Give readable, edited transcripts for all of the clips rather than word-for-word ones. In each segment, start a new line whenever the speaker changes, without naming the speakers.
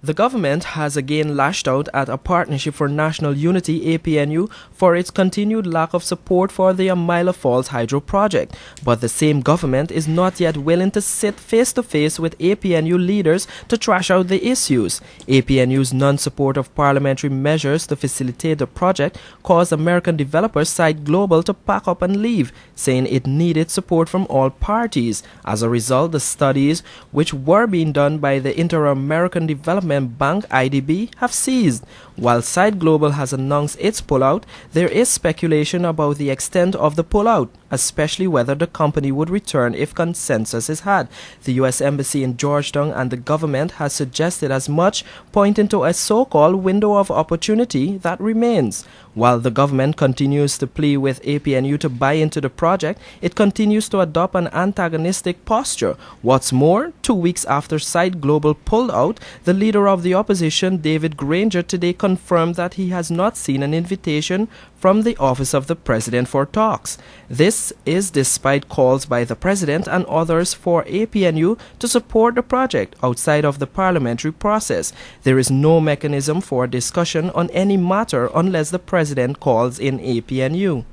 The government has again lashed out at a Partnership for National Unity (APNU) for its continued lack of support for the Amaila Hydro Project, but the same government is not yet willing to sit face to face with APNU leaders to trash out the issues. APNU's non-support of parliamentary measures to facilitate the project caused American developer Site Global to pack up and leave, saying it needed support from all parties. As a result, the studies, which were being done by the Inter-American Development Bank (IDB) have ceased. While Site Global has announced its pullout, there is speculation about the extent of the pullout, especially whether the company would return if consensus is had. The U.S. Embassy in Georgetown and the government has suggested as much, pointing to a so-called window of opportunity that remains. While the government continues to plead with APNU to buy into the project, it continues to adopt an antagonistic posture. What's more, 2 weeks after Site Global pulled out, the leader of the opposition, David Granger, today confirmed that he has not seen an invitation from the office of the president for talks. This is despite calls by the president and others for APNU to support the project outside of the parliamentary process. There is no mechanism for discussion on any matter unless the president calls in APNU.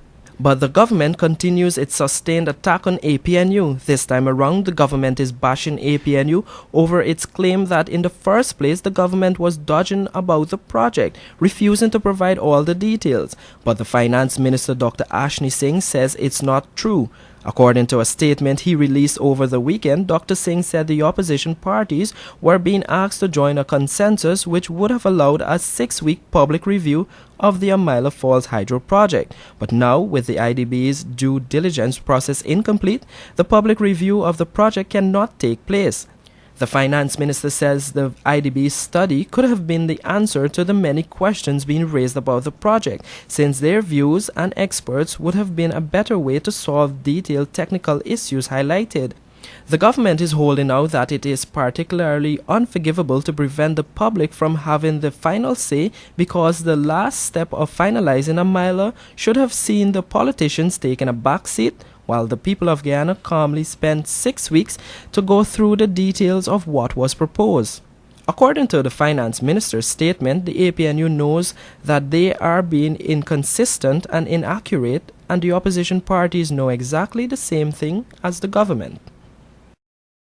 But the government continues its sustained attack on APNU. This time around, the government is bashing APNU over its claim that in the first place the government was dodging about the project, refusing to provide all the details. But the Finance Minister Dr. Ashni Singh says it's not true. According to a statement he released over the weekend, Dr. Singh said the opposition parties were being asked to join a consensus which would have allowed a 6-week public review of the Amaila Hydro Project. But now, with the IDB's due diligence process incomplete, the public review of the project cannot take place. The finance minister says the IDB study could have been the answer to the many questions being raised about the project, since their views and experts would have been a better way to solve detailed technical issues highlighted. The government is holding out that it is particularly unforgivable to prevent the public from having the final say because the last step of finalizing Amaila should have seen the politicians taking a back seat while the people of Guyana calmly spent 6 weeks to go through the details of what was proposed. According to the finance minister's statement, the APNU knows that they are being inconsistent and inaccurate, and the opposition parties know exactly the same thing as the government.